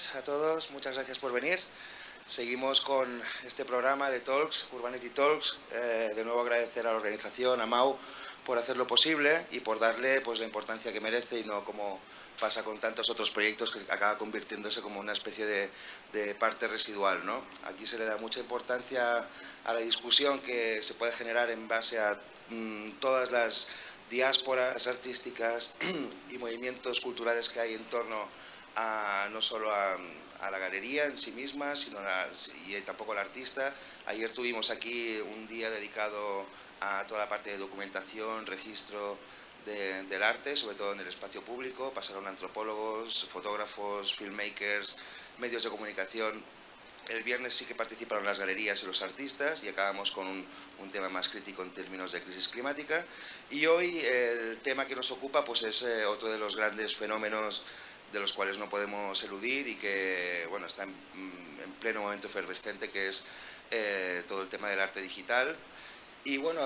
buenas a todos, muchas gracias por venir. Seguimos con este programa de Talks, Urbanity Talks. De nuevo agradecer a la organización, a Mau, por hacerlo posible y por darle pues, la importancia que merece y no como pasa con tantos otros proyectos que acaba convirtiéndose como una especie de parte residual, ¿no? Aquí se le da mucha importancia a la discusión que se puede generar en base a todas las diásporas artísticas y movimientos culturales que hay en torno a no solo a la galería en sí misma, sino y tampoco al artista. Ayer tuvimos aquí un día dedicado a toda la parte de documentación, registro del arte, sobre todo en el espacio público. Pasaron antropólogos, fotógrafos, filmmakers, medios de comunicación. El viernes sí que participaron las galerías y los artistas y acabamos con un tema más crítico en términos de crisis climática. Y hoy el tema que nos ocupa pues, es otro de los grandes fenómenos de los cuales no podemos eludir y que bueno, está en pleno momento efervescente, que es todo el tema del arte digital. Y bueno,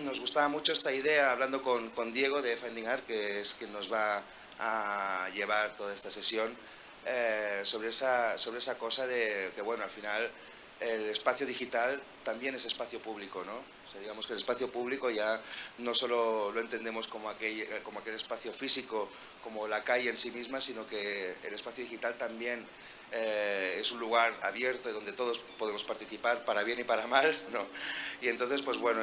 nos gustaba mucho esta idea, hablando con Diego de Finding Art, que es quien nos va a llevar toda esta sesión, sobre esa cosa de que bueno, al final el espacio digital también es espacio público, ¿no? O sea, digamos que el espacio público ya no solo lo entendemos como aquel espacio físico, como la calle en sí misma, sino que el espacio digital también es un lugar abierto y donde todos podemos participar, para bien y para mal, ¿no? Y entonces, pues bueno,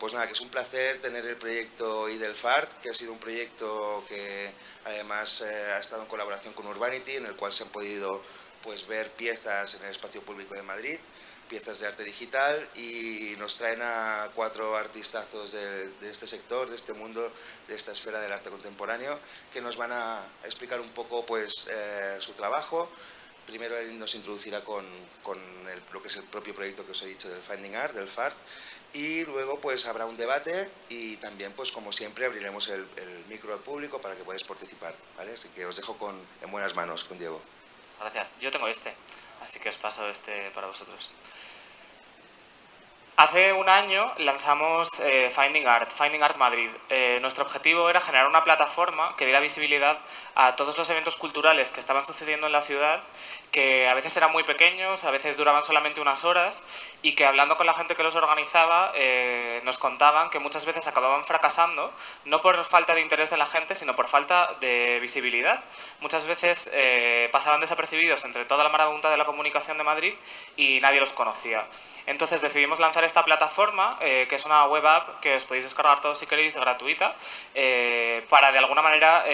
pues nada, que es un placer tener el proyecto Idelfart, que ha sido un proyecto que además ha estado en colaboración con Urbanity, en el cual se han podido pues, ver piezas en el espacio público de Madrid, piezas de arte digital, y nos traen a 4 artistazos de este sector, de este mundo, de esta esfera del arte contemporáneo, que nos van a explicar un poco pues, su trabajo. Primero él nos introducirá con lo que es el propio proyecto que os he dicho del Finding Art, del FART, y luego pues habrá un debate y también pues como siempre abriremos el micro al público para que podáis participar, ¿vale? Así que os dejo en buenas manos con Diego. Gracias. Yo tengo así que os paso para vosotros. Hace un año lanzamos Finding Art Madrid. Nuestro objetivo era generar una plataforma que diera visibilidad a todos los eventos culturales que estaban sucediendo en la ciudad, que a veces eran muy pequeños, a veces duraban solamente unas horas, y que hablando con la gente que los organizaba nos contaban que muchas veces acababan fracasando, no por falta de interés de la gente, sino por falta de visibilidad. Muchas veces pasaban desapercibidos entre toda la marabunta de la comunicación de Madrid y nadie los conocía. Entonces decidimos lanzar esta plataforma, que es una web app que os podéis descargar todos si queréis, gratuita, para de alguna manera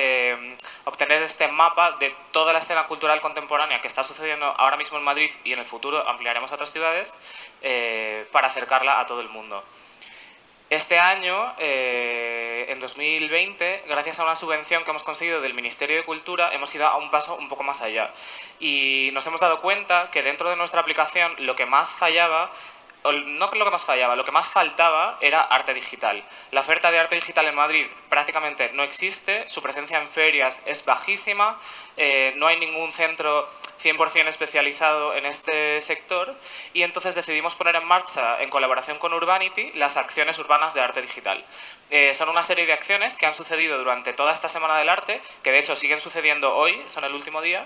obtener este mapa de toda la escena cultural contemporánea que está sucediendo ahora mismo en Madrid, y en el futuro ampliaremos a otras ciudades, para acercarla a todo el mundo. Este año, en 2020, gracias a una subvención que hemos conseguido del Ministerio de Cultura, hemos ido a un paso un poco más allá. Y nos hemos dado cuenta que dentro de nuestra aplicación lo que más fallaba, no lo que más fallaba, lo que más faltaba era arte digital. La oferta de arte digital en Madrid prácticamente no existe, su presencia en ferias es bajísima, no hay ningún centro 100% especializado en este sector, y entonces decidimos poner en marcha, en colaboración con Urbanity, las acciones urbanas de arte digital. Son una serie de acciones que han sucedido durante toda esta Semana del Arte, que de hecho siguen sucediendo hoy, son el último día,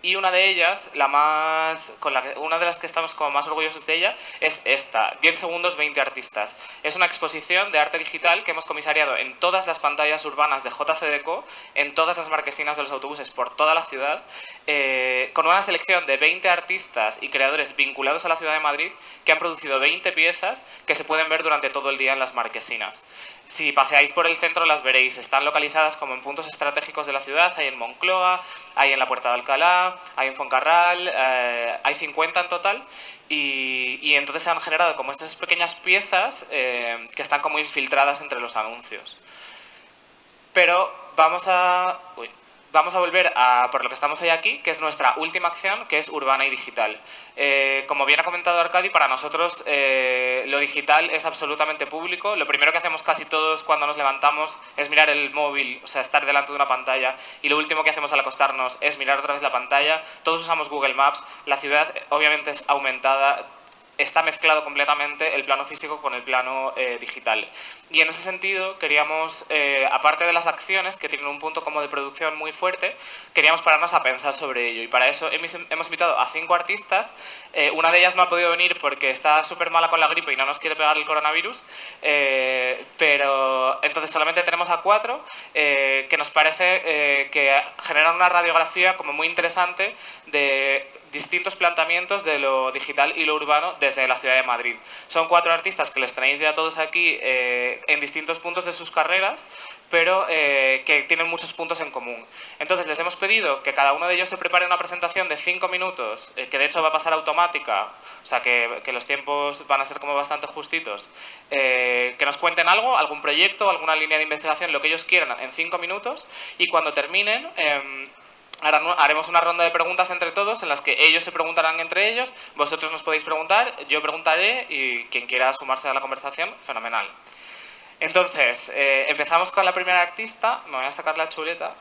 y una de ellas, una de las que estamos como más orgullosos de ella, es esta, 10 segundos, 20 artistas. Es una exposición de arte digital que hemos comisariado en todas las pantallas urbanas de JCDecaux, en todas las marquesinas de los autobuses por toda la ciudad, con una selección de 20 artistas y creadores vinculados a la ciudad de Madrid, que han producido 20 piezas que se pueden ver durante todo el día en las marquesinas. Si paseáis por el centro las veréis, están localizadas como en puntos estratégicos de la ciudad. Hay en Moncloa, hay en la Puerta de Alcalá, hay en Foncarral, hay 50 en total, y entonces se han generado como estas pequeñas piezas que están como infiltradas entre los anuncios. Pero vamos a volver a por lo que estamos hoy aquí, que es nuestra última acción, que es urbana y digital. Como bien ha comentado Arcadi, para nosotros lo digital es absolutamente público. Lo primero que hacemos casi todos cuando nos levantamos es mirar el móvil, o sea, estar delante de una pantalla, y lo último que hacemos al acostarnos es mirar otra vez la pantalla. Todos usamos Google Maps, la ciudad obviamente es aumentada, está mezclado completamente el plano físico con el plano digital. Y en ese sentido queríamos, aparte de las acciones, que tienen un punto como de producción muy fuerte, queríamos pararnos a pensar sobre ello. Y para eso hemos invitado a 5 artistas. Una de ellas no ha podido venir porque está súper mala con la gripe y no nos quiere pegar el coronavirus, pero entonces solamente tenemos a 4 que nos parece que generan una radiografía como muy interesante de distintos planteamientos de lo digital y lo urbano desde la ciudad de Madrid. Son 4 artistas que les tenéis ya todos aquí en distintos puntos de sus carreras, pero que tienen muchos puntos en común. Entonces les hemos pedido que cada uno de ellos se prepare una presentación de 5 minutos, que de hecho va a pasar automática, o sea que los tiempos van a ser como bastante justitos, que nos cuenten algo, algún proyecto, alguna línea de investigación, lo que ellos quieran en 5 minutos, y cuando terminen haremos una ronda de preguntas entre todos en las que ellos se preguntarán entre ellos, vosotros nos podéis preguntar, yo preguntaré y quien quiera sumarse a la conversación, fenomenal. Entonces, empezamos con la primera artista, me voy a sacar la chuleta,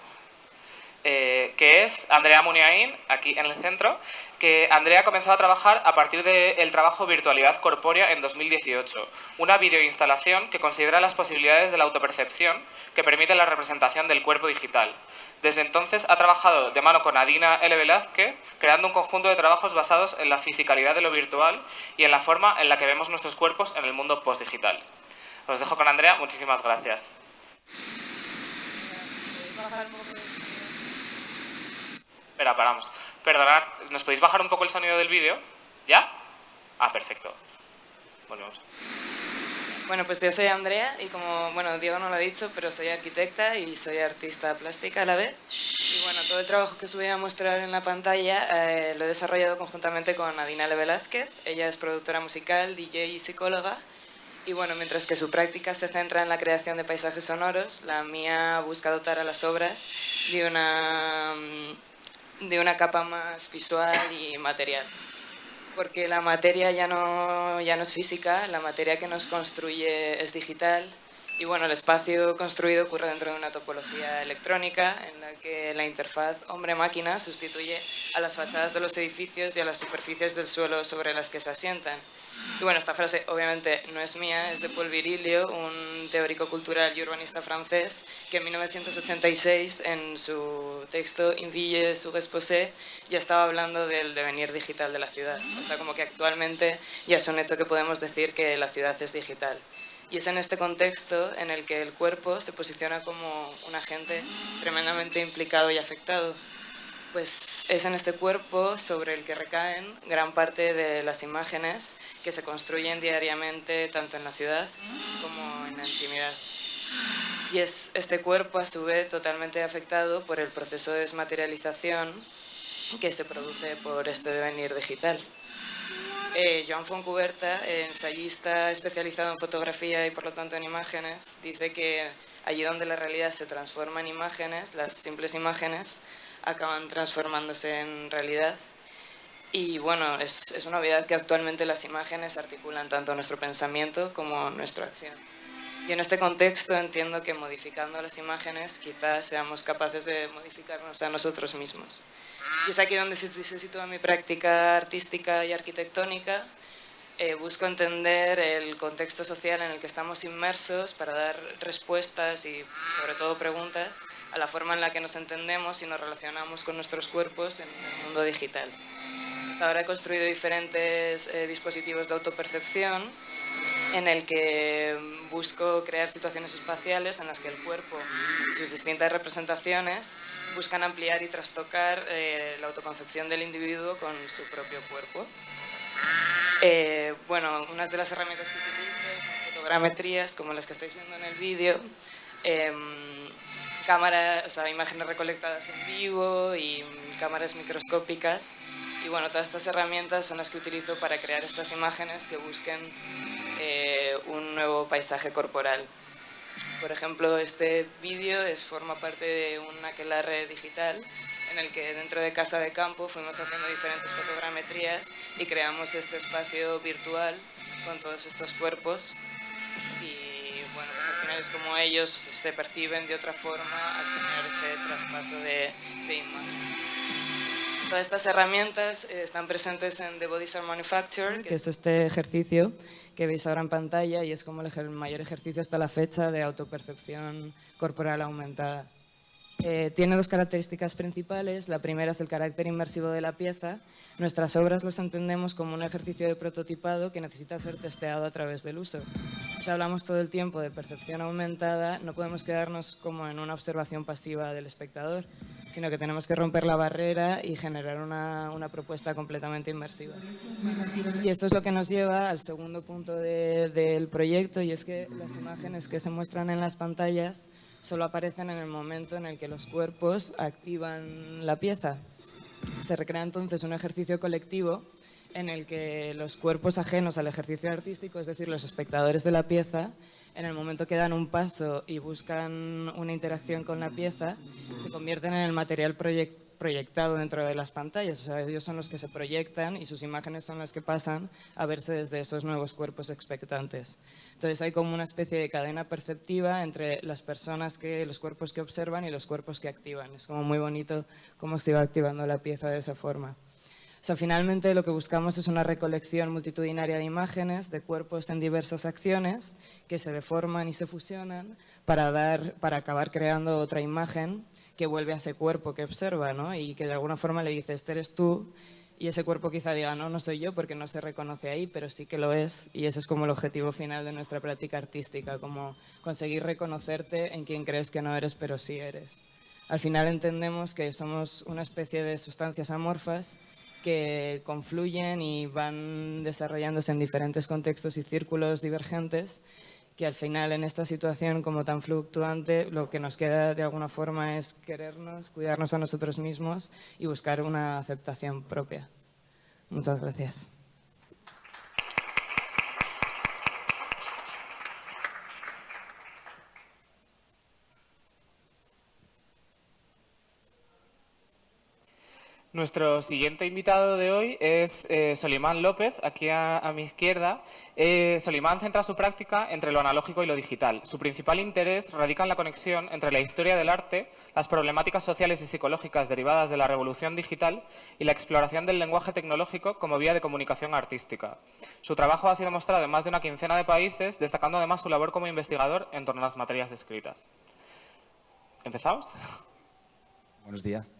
que es Andrea Muniain, aquí en el centro, que Andrea comenzó a trabajar a partir del trabajo Virtualidad Corpórea en 2018, una videoinstalación que considera las posibilidades de la autopercepción que permite la representación del cuerpo digital. Desde entonces ha trabajado de mano con Adina L. Velázquez, creando un conjunto de trabajos basados en la fisicalidad de lo virtual y en la forma en la que vemos nuestros cuerpos en el mundo postdigital. Os dejo con Andrea, muchísimas gracias. Espera, paramos. Perdonad, ¿nos podéis bajar un poco el sonido del vídeo? ¿Ya? Ah, perfecto. Volvemos. Bueno, pues yo soy Andrea y como, bueno, Diego no lo ha dicho, pero soy arquitecta y soy artista plástica a la vez. Y bueno, todo el trabajo que os voy a mostrar en la pantalla lo he desarrollado conjuntamente con Adina L. Velázquez. Ella es productora musical, DJ y psicóloga. Y bueno, mientras que su práctica se centra en la creación de paisajes sonoros, la mía busca dotar a las obras de una capa más visual y material. Porque la materia ya no es física, la materia que nos construye es digital. Y bueno, el espacio construido ocurre dentro de una topología electrónica en la que la interfaz hombre-máquina sustituye a las fachadas de los edificios y a las superficies del suelo sobre las que se asientan. Y bueno, esta frase obviamente no es mía, es de Paul Virilio, un teórico cultural y urbanista francés, que en 1986, en su texto In ville sur exposé, ya estaba hablando del devenir digital de la ciudad. O sea, como que actualmente ya es un hecho que podemos decir que la ciudad es digital. Y es en este contexto en el que el cuerpo se posiciona como un agente tremendamente implicado y afectado. Pues es en este cuerpo sobre el que recaen gran parte de las imágenes que se construyen diariamente tanto en la ciudad como en la intimidad. Y es este cuerpo a su vez totalmente afectado por el proceso de desmaterialización que se produce por este devenir digital. Joan Fontcuberta, ensayista especializado en fotografía y por lo tanto en imágenes, dice que allí donde la realidad se transforma en imágenes, las simples imágenes acaban transformándose en realidad. Y bueno, es una obviedad que actualmente las imágenes articulan tanto nuestro pensamiento como nuestra acción. Y en este contexto entiendo que modificando las imágenes quizás seamos capaces de modificarnos a nosotros mismos. Y es aquí donde se sitúa mi práctica artística y arquitectónica. Busco entender el contexto social en el que estamos inmersos para dar respuestas y sobre todo preguntas a la forma en la que nos entendemos y nos relacionamos con nuestros cuerpos en el mundo digital. Hasta ahora he construido diferentes dispositivos de autopercepción en el que busco crear situaciones espaciales en las que el cuerpo y sus distintas representaciones buscan ampliar y trastocar la autoconcepción del individuo con su propio cuerpo. Bueno, unas de las herramientas que utilizo son fotogrametrías, como las que estáis viendo en el vídeo, cámaras, o sea, imágenes recolectadas en vivo y cámaras microscópicas. Y bueno, todas estas herramientas son las que utilizo para crear estas imágenes que busquen un nuevo paisaje corporal. Por ejemplo, este vídeo forma parte de un aquelarre digital en el que dentro de Casa de Campo fuimos haciendo diferentes fotogrametrías y creamos este espacio virtual con todos estos cuerpos. Y bueno, pues al final es como ellos se perciben de otra forma al tener este traspaso de imagen. Todas estas herramientas están presentes en The Bodies Are Manufactured, que es este ejercicio que veis ahora en pantalla y es como el mayor ejercicio hasta la fecha de autopercepción corporal aumentada. Tiene dos características principales. La primera es el carácter inmersivo de la pieza. Nuestras obras los entendemos como un ejercicio de prototipado que necesita ser testeado a través del uso. Si hablamos todo el tiempo de percepción aumentada, no podemos quedarnos como en una observación pasiva del espectador, sino que tenemos que romper la barrera y generar una propuesta completamente inmersiva. Y esto es lo que nos lleva al segundo punto del proyecto, y es que las imágenes que se muestran en las pantallas solo aparecen en el momento en el que los cuerpos activan la pieza. Se recrea entonces un ejercicio colectivo en el que los cuerpos ajenos al ejercicio artístico, es decir, los espectadores de la pieza, en el momento que dan un paso y buscan una interacción con la pieza, se convierten en el material proyectado dentro de las pantallas. O sea, ellos son los que se proyectan y sus imágenes son las que pasan a verse desde esos nuevos cuerpos expectantes. Entonces hay como una especie de cadena perceptiva entre las personas, los cuerpos que observan y los cuerpos que activan. Es como muy bonito cómo se va activando la pieza de esa forma. O sea, finalmente lo que buscamos es una recolección multitudinaria de imágenes de cuerpos en diversas acciones que se deforman y se fusionan para acabar creando otra imagen que vuelve a ese cuerpo que observa, ¿no? Y que de alguna forma le dice, este eres tú, y ese cuerpo quizá diga, no, no soy yo porque no se reconoce ahí, pero sí que lo es, y ese es como el objetivo final de nuestra práctica artística, como conseguir reconocerte en quien crees que no eres, pero sí eres. Al final entendemos que somos una especie de sustancias amorfas que confluyen y van desarrollándose en diferentes contextos y círculos divergentes, que al final en esta situación como tan fluctuante lo que nos queda de alguna forma es querernos, cuidarnos a nosotros mismos y buscar una aceptación propia. Muchas gracias. Nuestro siguiente invitado de hoy es Solimán López, aquí a mi izquierda. Solimán centra su práctica entre lo analógico y lo digital. Su principal interés radica en la conexión entre la historia del arte, las problemáticas sociales y psicológicas derivadas de la revolución digital y la exploración del lenguaje tecnológico como vía de comunicación artística. Su trabajo ha sido mostrado en más de una quincena de países, destacando además su labor como investigador en torno a las materias descritas. ¿Empezamos? Buenos días.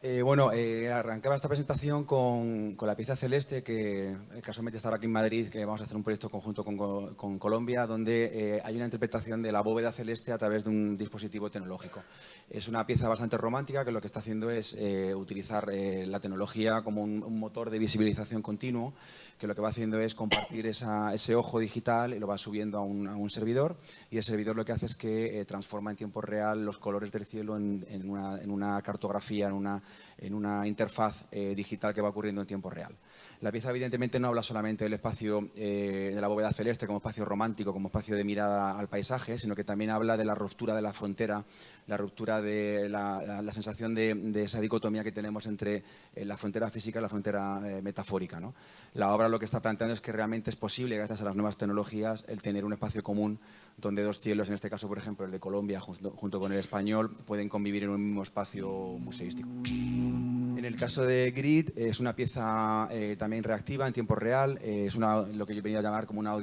Arrancaba esta presentación con la pieza Celeste, que casualmente está ahora aquí en Madrid, que vamos a hacer un proyecto conjunto con Colombia, donde hay una interpretación de la bóveda celeste a través de un dispositivo tecnológico. Es una pieza bastante romántica que lo que está haciendo es utilizar la tecnología como un motor de visibilización continuo, que lo que va haciendo es compartir ese ojo digital y lo va subiendo a un servidor, y el servidor lo que hace es que transforma en tiempo real los colores del cielo en una cartografía, en una interfaz digital que va ocurriendo en tiempo real. La pieza evidentemente no habla solamente del espacio de la bóveda celeste como espacio romántico, como espacio de mirada al paisaje, sino que también habla de la ruptura de la frontera, la ruptura de la sensación de esa dicotomía que tenemos entre la frontera física y la frontera metafórica, ¿no? La obra lo que está planteando es que realmente es posible, gracias a las nuevas tecnologías, el tener un espacio común donde dos cielos, en este caso, por ejemplo, el de Colombia junto con el español, pueden convivir en un mismo espacio museístico. En el caso de Grid, es una pieza también reactiva en tiempo real, es lo que yo venía a llamar como una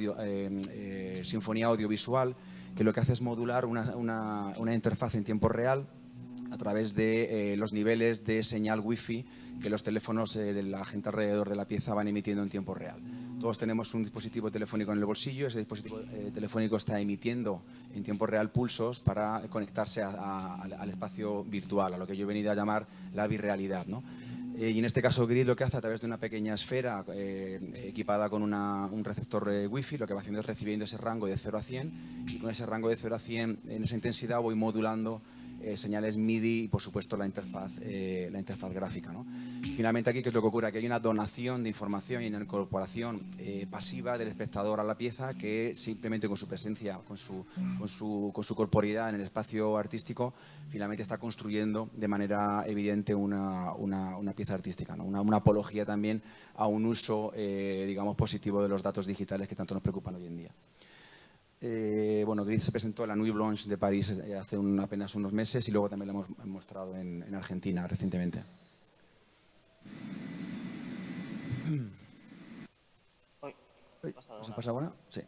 sinfonía audiovisual, que lo que hace es modular una interfaz en tiempo real a través de los niveles de señal wifi que los teléfonos de la gente alrededor de la pieza van emitiendo en tiempo real. Todos tenemos un dispositivo telefónico en el bolsillo, ese dispositivo telefónico está emitiendo en tiempo real pulsos para conectarse al espacio virtual, a lo que yo he venido a llamar la birrealidad, ¿no? Y en este caso Grid lo que hace a través de una pequeña esfera equipada con un receptor wifi, lo que va haciendo es recibiendo ese rango de 0 a 100, y con ese rango de 0 a 100 en esa intensidad voy modulando señales MIDI y, por supuesto, la interfaz gráfica, ¿no? Finalmente, aquí, ¿qué es lo que ocurre? Que hay una donación de información y una incorporación pasiva del espectador a la pieza, que simplemente con su presencia, con su corporeidad en el espacio artístico, finalmente está construyendo de manera evidente una pieza artística, ¿no? Una apología también a un uso, digamos, positivo de los datos digitales que tanto nos preocupan hoy en día. Grid se presentó en la Nuit Blanche de París hace apenas unos meses, y luego también lo hemos mostrado en Argentina recientemente. ¿Se pasa ahora? Sí.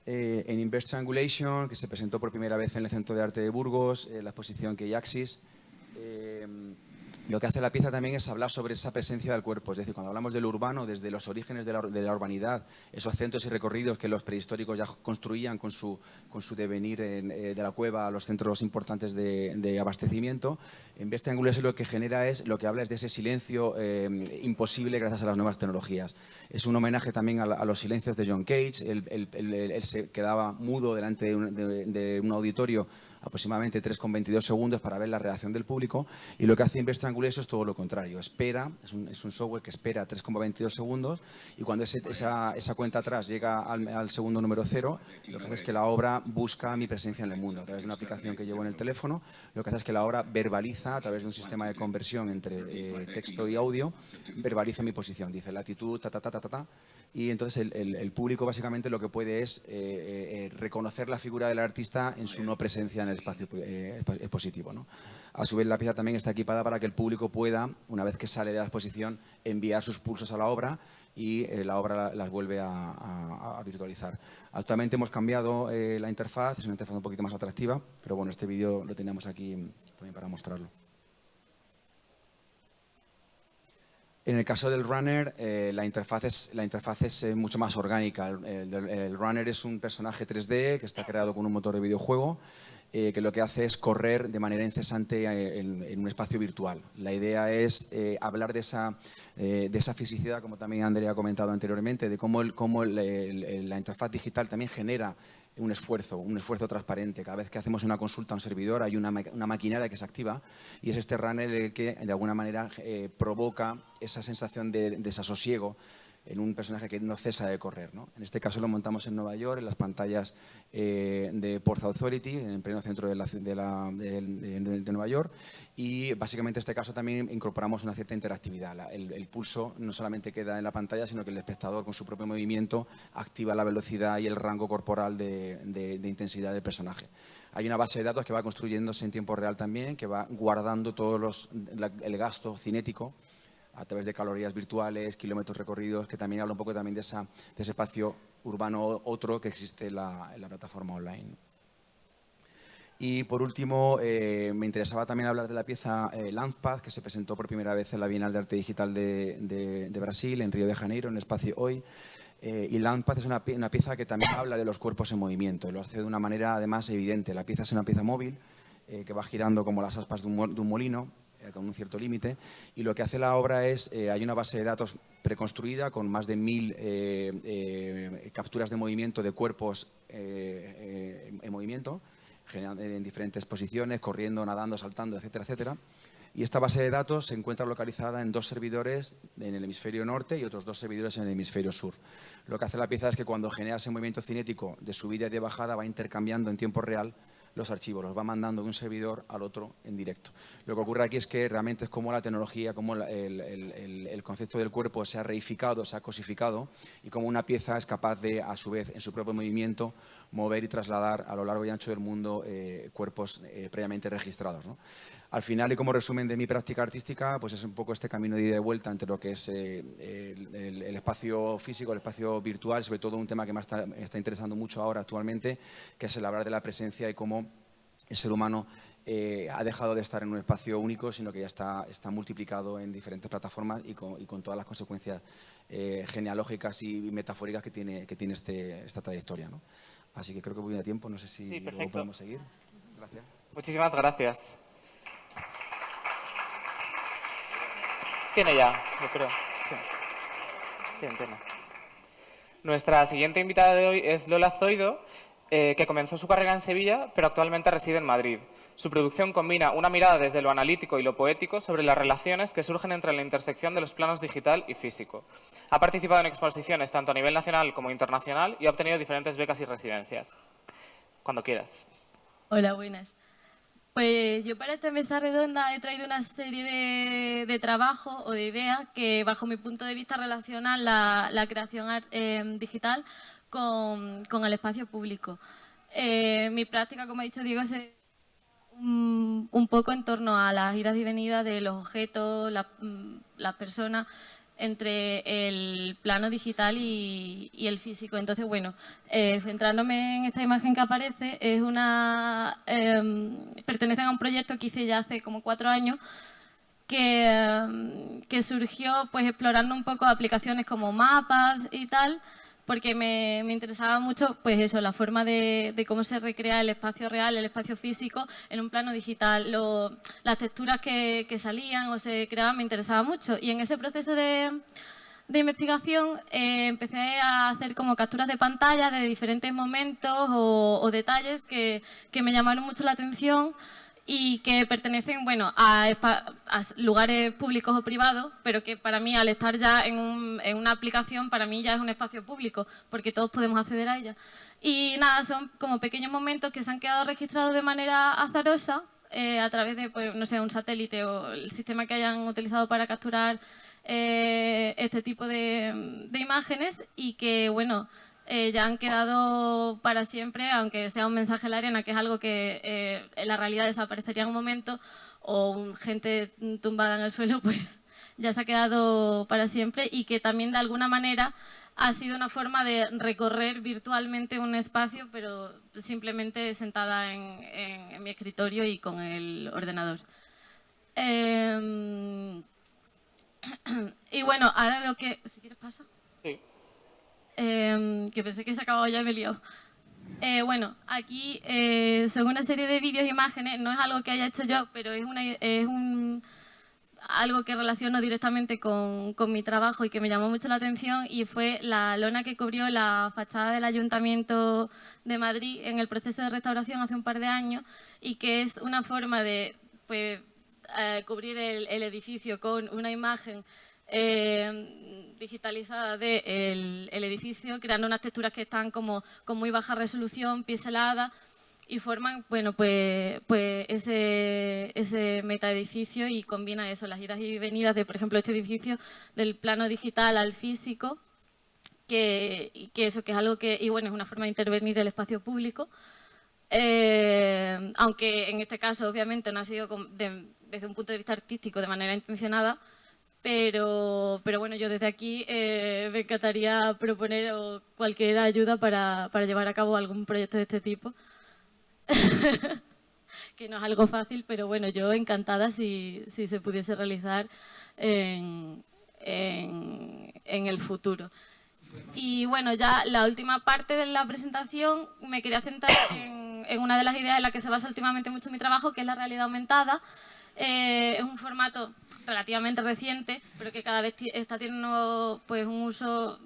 En Inverse Triangulation, que se presentó por primera vez en el Centro de Arte de Burgos, la exposición Key-Axis. Lo que hace la pieza también es hablar sobre esa presencia del cuerpo, es decir, cuando hablamos de lo urbano, desde los orígenes de la urbanidad, esos centros y recorridos que los prehistóricos ya construían con su devenir de la cueva a los centros importantes de abastecimiento. En Inverse Triangulation lo que genera lo que habla es de ese silencio imposible gracias a las nuevas tecnologías. Es un homenaje también a los silencios de John Cage. Él se quedaba mudo delante de un auditorio aproximadamente 3,22 segundos para ver la reacción del público, y lo que hace Inverse Triangulation es todo lo contrario. Espera, es un software que espera 3,22 segundos, y cuando esa cuenta atrás llega al segundo número 0, lo que hace es que la obra busca mi presencia en el mundo. A través de una aplicación que llevo en el teléfono, lo que hace es que la obra verbaliza, a través de un sistema de conversión entre texto y audio, verbaliza mi posición. Dice latitud, ta, ta, ta, ta, ta, ta. Y entonces el público básicamente lo que puede es reconocer la figura del artista en su no presencia en el espacio expositivo, ¿no? A su vez, la pieza también está equipada para que el público pueda, una vez que sale de la exposición, enviar sus pulsos a la obra, y la obra las vuelve a virtualizar. Actualmente hemos cambiado la interfaz, es una interfaz un poquito más atractiva, pero bueno, este vídeo lo teníamos aquí también para mostrarlo. En el caso del runner, la interfaz es mucho más orgánica. El runner es un personaje 3D que está creado con un motor de videojuego, que lo que hace es correr de manera incesante en un espacio virtual. La idea es hablar de esa fisicidad, como también Andrea ha comentado anteriormente, de cómo la interfaz digital también genera un esfuerzo transparente. Cada vez que hacemos una consulta a un servidor hay una maquinaria que se activa, y es este runner el que de alguna manera provoca esa sensación de desasosiego en un personaje que no cesa de correr, ¿no? En este caso lo montamos en Nueva York, en las pantallas de Port Authority, en el pleno centro de Nueva York, y básicamente en este caso también incorporamos una cierta interactividad. El pulso no solamente queda en la pantalla, sino que el espectador con su propio movimiento activa la velocidad y el rango corporal de intensidad del personaje. Hay una base de datos que va construyéndose en tiempo real también, que va guardando el gasto cinético a través de calorías virtuales, kilómetros recorridos, que también habla un poco también de ese espacio urbano otro que existe en la plataforma online. Y por último, me interesaba también hablar de la pieza Launchpad, que se presentó por primera vez en la Bienal de Arte Digital de Brasil, en Río de Janeiro, en el espacio Hoy. Y Launchpad es una pieza que también habla de los cuerpos en movimiento. Lo hace de una manera además evidente. La pieza es una pieza móvil que va girando como las aspas de un molino, con un cierto límite, y lo que hace la obra es, hay una base de datos preconstruida con más de 1000 capturas de movimiento de cuerpos en movimiento, en diferentes posiciones, corriendo, nadando, saltando, etcétera, etcétera. Y esta base de datos se encuentra localizada en 2 servidores en el hemisferio norte y otros 2 servidores en el hemisferio sur. Lo que hace la pieza es que cuando genera ese movimiento cinético de subida y de bajada va intercambiando en tiempo real los archivos, los va mandando de un servidor al otro en directo. Lo que ocurre aquí es que realmente es como la tecnología, como el concepto del cuerpo se ha reificado, se ha cosificado, y como una pieza es capaz de, a su vez, en su propio movimiento, mover y trasladar a lo largo y ancho del mundo cuerpos previamente registrados, ¿no? Al final, y como resumen de mi práctica artística, pues es un poco este camino de ida y vuelta entre lo que es el espacio físico, el espacio virtual, sobre todo un tema que me está interesando mucho ahora actualmente, que es el hablar de la presencia y cómo el ser humano ha dejado de estar en un espacio único, sino que ya está multiplicado en diferentes plataformas y con todas las consecuencias genealógicas y metafóricas que tiene esta trayectoria, ¿no? Así que creo que voy a tiempo, no sé si Sí, luego podemos seguir. Gracias. Muchísimas gracias. Tiene ya, yo creo. Sí. Tiene. Nuestra siguiente invitada de hoy es Lola Zoido, que comenzó su carrera en Sevilla, pero actualmente reside en Madrid. Su producción combina una mirada desde lo analítico y lo poético sobre las relaciones que surgen entre la intersección de los planos digital y físico. Ha participado en exposiciones tanto a nivel nacional como internacional y ha obtenido diferentes becas y residencias. Cuando quieras. Hola, buenas. Pues yo para esta mesa redonda he traído una serie de trabajos o de ideas que, bajo mi punto de vista, relacionan la creación digital con el espacio público. Mi práctica, como ha dicho Diego, es un poco en torno a las idas y venidas de los objetos, las personas entre el plano digital y el físico. Entonces, bueno, centrándome en esta imagen que aparece, es pertenece a un proyecto que hice ya hace como 4 años, que surgió pues explorando un poco aplicaciones como mapas y tal, porque me interesaba mucho pues eso, la forma de cómo se recrea el espacio real, el espacio físico en un plano digital. Las texturas que salían o se creaban me interesaba mucho, y en ese proceso de investigación empecé a hacer como capturas de pantalla de diferentes momentos o detalles que me llamaron mucho la atención y que pertenecen, bueno, a lugares públicos o privados, pero que para mí, al estar ya en una aplicación, para mí ya es un espacio público, porque todos podemos acceder a ella. Y nada, son como pequeños momentos que se han quedado registrados de manera azarosa a través de, pues, no sé, un satélite o el sistema que hayan utilizado para capturar este tipo de imágenes, y que, bueno, ya han quedado para siempre, aunque sea un mensaje en la arena, que es algo que en la realidad desaparecería en un momento, o gente tumbada en el suelo, pues ya se ha quedado para siempre, y que también de alguna manera ha sido una forma de recorrer virtualmente un espacio, pero simplemente sentada en mi escritorio y con el ordenador. Y bueno, ahora lo que... Si quieres pasa. Sí. Que pensé que se acababa ya y me he liado. Bueno, aquí son una serie de vídeos e imágenes, no es algo que haya hecho yo, pero es algo que relaciono directamente con mi trabajo y que me llamó mucho la atención, y fue la lona que cubrió la fachada del Ayuntamiento de Madrid en el proceso de restauración hace un par de años, y que es una forma de pues, cubrir el edificio con una imagen digitalizada del edificio, creando unas texturas que están como con muy baja resolución, pixeladas, y forman, bueno, pues ese metaedificio, y combina eso, las idas y venidas de, por ejemplo, este edificio, del plano digital al físico, que eso, que es algo que, y bueno, es una forma de intervenir el espacio público, aunque en este caso obviamente no ha sido desde un punto de vista artístico de manera intencionada, pero bueno, yo desde aquí me encantaría proponer cualquier ayuda para llevar a cabo algún proyecto de este tipo. Que no es algo fácil, pero bueno, yo encantada si se pudiese realizar en el futuro. Y bueno, ya la última parte de la presentación me quería centrar en una de las ideas en la que se basa últimamente mucho mi trabajo, que es la realidad aumentada. Es un formato relativamente reciente, pero que cada vez está teniendo pues un uso,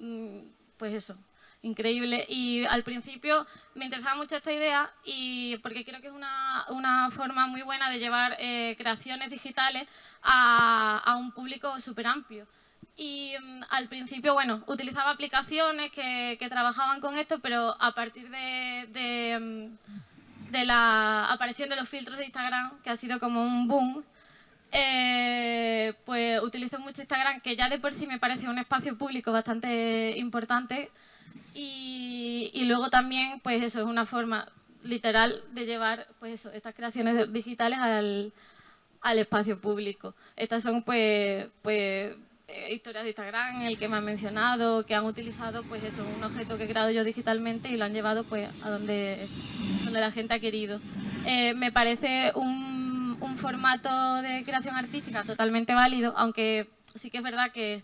pues eso, increíble. Y al principio me interesaba mucho esta idea, y porque creo que es una forma muy buena de llevar creaciones digitales a un público súper amplio. Y al principio, bueno, utilizaba aplicaciones que trabajaban con esto, pero a partir de la aparición de los filtros de Instagram, que ha sido como un boom, pues utilizo mucho Instagram, que ya de por sí me parece un espacio público bastante importante, y luego también, pues eso, es una forma literal de llevar pues eso, estas creaciones digitales al espacio público. Estas son pues historias de Instagram, el que me han mencionado, que han utilizado pues eso, un objeto que he creado yo digitalmente y lo han llevado pues a donde la gente ha querido. Me parece un formato de creación artística totalmente válido, aunque sí que es verdad que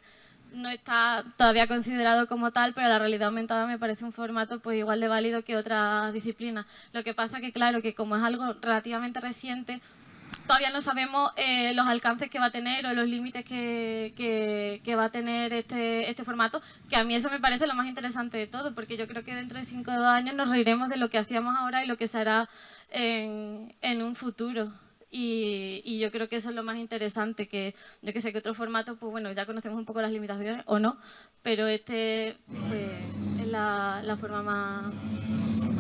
no está todavía considerado como tal, pero la realidad aumentada me parece un formato pues igual de válido que otras disciplinas. Lo que pasa que claro, que como es algo relativamente reciente, todavía no sabemos los alcances que va a tener o los límites que va a tener este formato, que a mí eso me parece lo más interesante de todo, porque yo creo que dentro de 5 años nos reiremos de lo que hacíamos ahora y lo que se hará en un futuro. Y yo creo que eso es lo más interesante, que yo que sé que otros formatos, pues bueno, ya conocemos un poco las limitaciones o no, pero este pues, es la forma más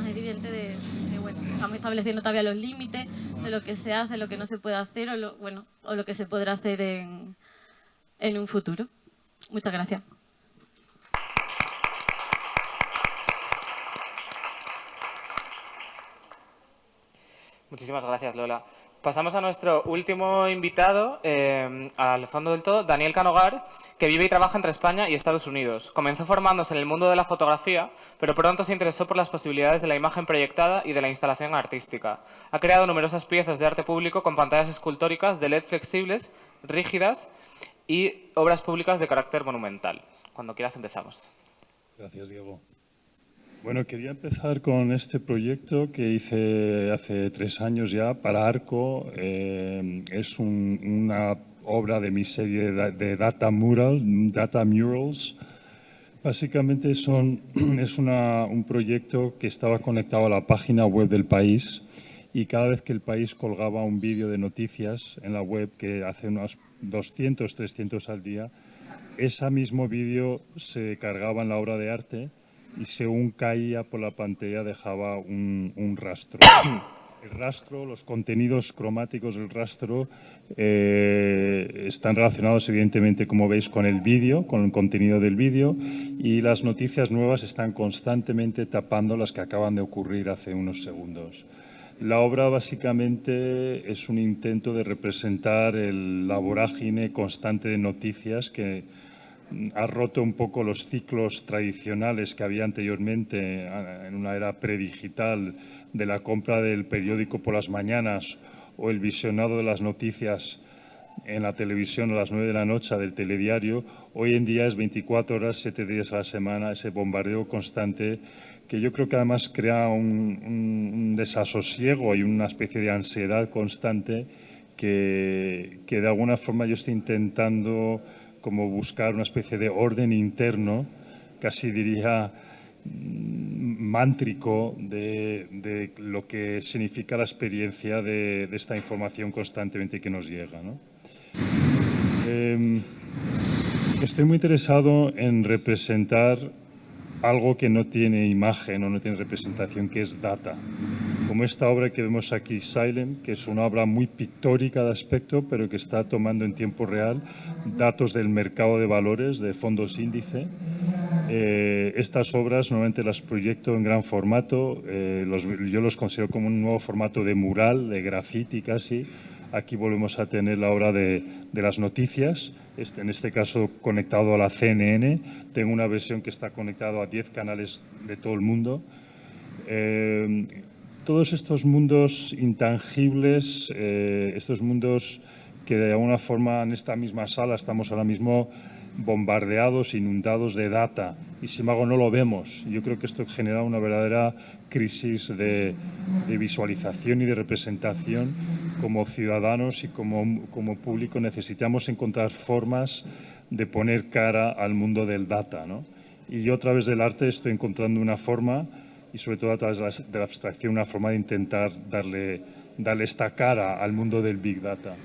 evidente de bueno, estamos estableciendo todavía los límites de lo que se hace, lo que no se puede hacer, o lo que se podrá hacer en un futuro. Muchas gracias. Muchísimas gracias, Lola. Pasamos a nuestro último invitado, al fondo del todo, Daniel Canogar, que vive y trabaja entre España y Estados Unidos. Comenzó formándose en el mundo de la fotografía, pero pronto se interesó por las posibilidades de la imagen proyectada y de la instalación artística. Ha creado numerosas piezas de arte público con pantallas escultóricas de LED flexibles, rígidas y obras públicas de carácter monumental. Cuando quieras empezamos. Gracias, Diego. Bueno, quería empezar con este proyecto que hice hace 3 años ya para Arco. Es una obra de mi serie de Data Murals. Básicamente es un proyecto que estaba conectado a la página web del país y cada vez que el país colgaba un vídeo de noticias en la web, que hace unos 200, 300 al día, ese mismo vídeo se cargaba en la obra de arte y según caía por la pantalla dejaba un rastro. El rastro, los contenidos cromáticos del rastro están relacionados evidentemente, como veis, con el vídeo, con el contenido del vídeo, y las noticias nuevas están constantemente tapando las que acaban de ocurrir hace unos segundos. La obra básicamente es un intento de representar la vorágine constante de noticias que ha roto un poco los ciclos tradicionales que había anteriormente en una era predigital de la compra del periódico por las mañanas o el visionado de las noticias en la televisión a las 9 de la noche del telediario. Hoy en día es 24 horas, 7 días a la semana, ese bombardeo constante que yo creo que además crea un desasosiego y una especie de ansiedad constante que de alguna forma yo estoy intentando como buscar una especie de orden interno, casi diría mántrico, de lo que significa la experiencia de esta información constantemente que nos llega, ¿no? Estoy muy interesado en representar algo que no tiene imagen o no tiene representación, que es data. Como esta obra que vemos aquí, Silent, que es una obra muy pictórica de aspecto, pero que está tomando en tiempo real datos del mercado de valores, de fondos índice. Estas obras normalmente las proyecto en gran formato, yo los considero como un nuevo formato de mural, de graffiti casi. Aquí volvemos a tener la obra de las noticias, en este caso conectado a la CNN. Tengo una versión que está conectado a 10 canales de todo el mundo. Todos estos mundos intangibles, estos mundos que de alguna forma en esta misma sala estamos ahora mismo bombardeados, inundados de data, y sin embargo no lo vemos. Yo creo que esto genera una verdadera crisis de visualización y de representación. Como ciudadanos y como público necesitamos encontrar formas de poner cara al mundo del data, ¿no? Y yo a través del arte estoy encontrando una forma, y sobre todo a través de la abstracción, una forma de intentar darle esta cara al mundo del Big Data.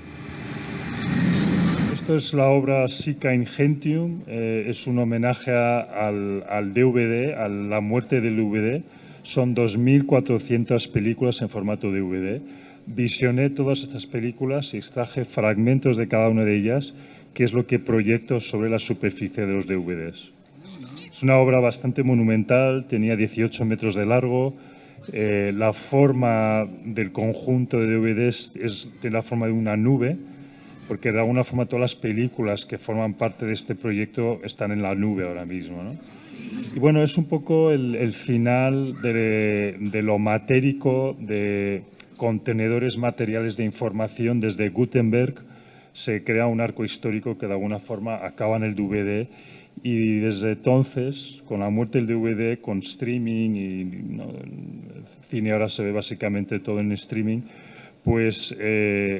Esto es la obra Sica Ingentium, es un homenaje al DVD, a la muerte del DVD. Son 2.400 películas en formato DVD. Visioné todas estas películas y extraje fragmentos de cada una de ellas, que es lo que proyecto sobre la superficie de los DVDs. Es una obra bastante monumental, tenía 18 metros de largo. La forma del conjunto de DVDs es de la forma de una nube, porque de alguna forma todas las películas que forman parte de este proyecto están en la nube ahora mismo, ¿no? Y bueno, es un poco el final de lo matérico, de contenedores materiales de información. Desde Gutenberg se crea un arco histórico que de alguna forma acaba en el DVD, y desde entonces, con la muerte del DVD, con streaming y el cine ahora se ve básicamente todo en streaming, pues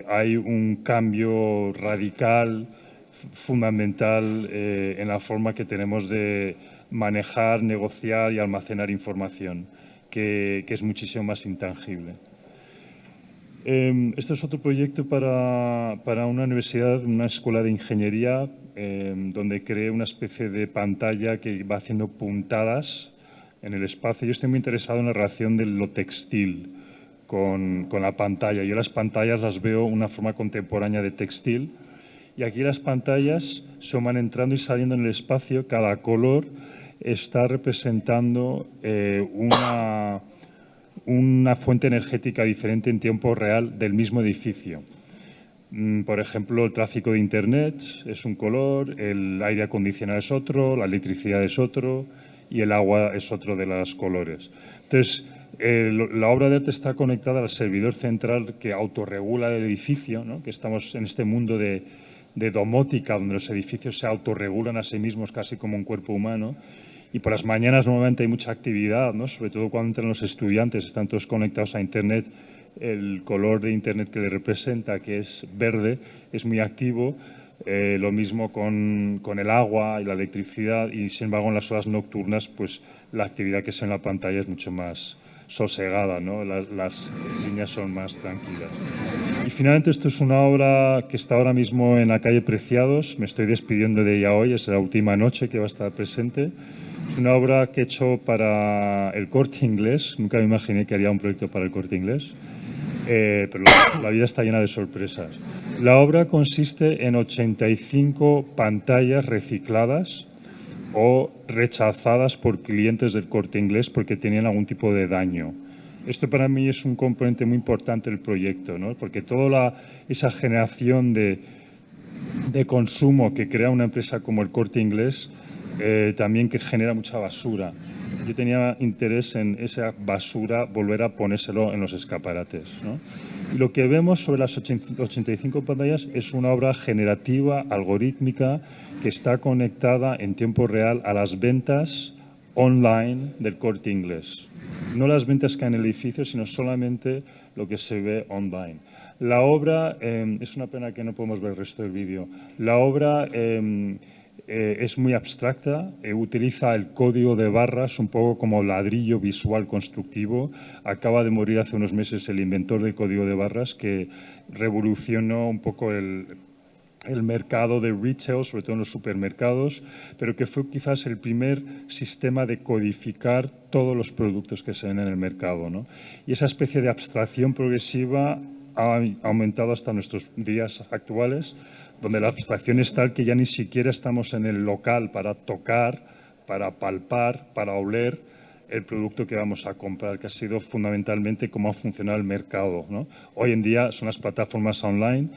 hay un cambio radical, fundamental en la forma que tenemos de manejar, negociar y almacenar información, que es muchísimo más intangible. Este es otro proyecto para una universidad, una escuela de ingeniería, donde creé una especie de pantalla que va haciendo puntadas en el espacio. Yo estoy muy interesado en la relación de lo textil con la pantalla. Yo las pantallas las veo una forma contemporánea de textil, y aquí las pantallas se van entrando y saliendo en el espacio. Cada color está representando una fuente energética diferente en tiempo real del mismo edificio. Por ejemplo, el tráfico de Internet es un color, el aire acondicionado es otro, la electricidad es otro y el agua es otro de los colores. Entonces, la obra de arte está conectada al servidor central que autorregula el edificio, ¿no? Que estamos en este mundo de domótica, donde los edificios se autorregulan a sí mismos casi como un cuerpo humano. Y por las mañanas normalmente hay mucha actividad, ¿no? Sobre todo cuando entran los estudiantes, están todos conectados a Internet. El color de Internet que le representa, que es verde, es muy activo. Lo mismo con el agua y la electricidad, y sin embargo en las horas nocturnas pues la actividad que se ve en la pantalla es mucho más sosegada, ¿no? Las líneas son más tranquilas. Y finalmente esto es una obra que está ahora mismo en la calle Preciados. Me estoy despidiendo de ella hoy, es la última noche que va a estar presente. Es una obra que he hecho para el Corte Inglés. Nunca me imaginé que haría un proyecto para el Corte Inglés. Pero la vida está llena de sorpresas. La obra consiste en 85 pantallas recicladas o rechazadas por clientes del Corte Inglés porque tenían algún tipo de daño. Esto para mí es un componente muy importante del proyecto, ¿no? Porque toda esa generación de consumo que crea una empresa como el Corte Inglés también que genera mucha basura. Yo tenía interés en esa basura volver a ponérselo en los escaparates, ¿no? Y lo que vemos sobre las 85 pantallas es una obra generativa, algorítmica, que está conectada en tiempo real a las ventas online del Corte Inglés. No las ventas que hay en el edificio, sino solamente lo que se ve online. La obra, es una pena que no podemos ver el resto del vídeo, la obra es muy abstracta, utiliza el código de barras un poco como ladrillo visual constructivo. Acaba de morir hace unos meses el inventor del código de barras que revolucionó un poco el mercado de retail, sobre todo en los supermercados, pero que fue quizás el primer sistema de codificar todos los productos que se ven en el mercado, ¿no? Y esa especie de abstracción progresiva ha aumentado hasta nuestros días actuales, donde la abstracción es tal que ya ni siquiera estamos en el local para tocar, para palpar, para oler el producto que vamos a comprar, que ha sido fundamentalmente cómo ha funcionado el mercado, ¿no? Hoy en día son las plataformas online.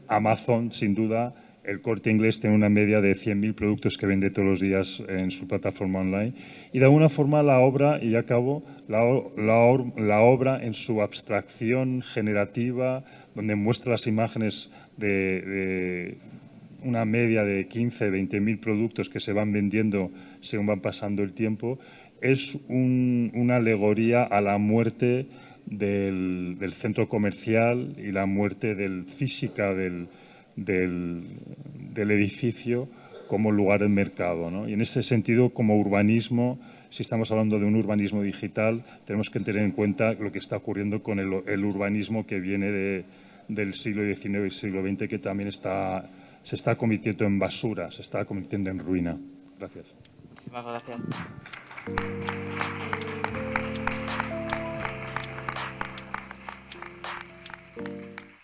Amazon, sin duda, el Corte Inglés tiene una media de 100.000 productos que vende todos los días en su plataforma online. Y de alguna forma la obra, y acabo, la obra en su abstracción generativa, donde muestra las imágenes de una media de 15, 20.000 productos que se van vendiendo según van pasando el tiempo, es una alegoría a la muerte del centro comercial y la muerte física del edificio como lugar de mercado, ¿no? Y en ese sentido, como urbanismo, si estamos hablando de un urbanismo digital, tenemos que tener en cuenta lo que está ocurriendo con el urbanismo que viene del siglo XIX y siglo XX, que también se está convirtiendo en basura, se está convirtiendo en ruina. Gracias. Muchísimas gracias.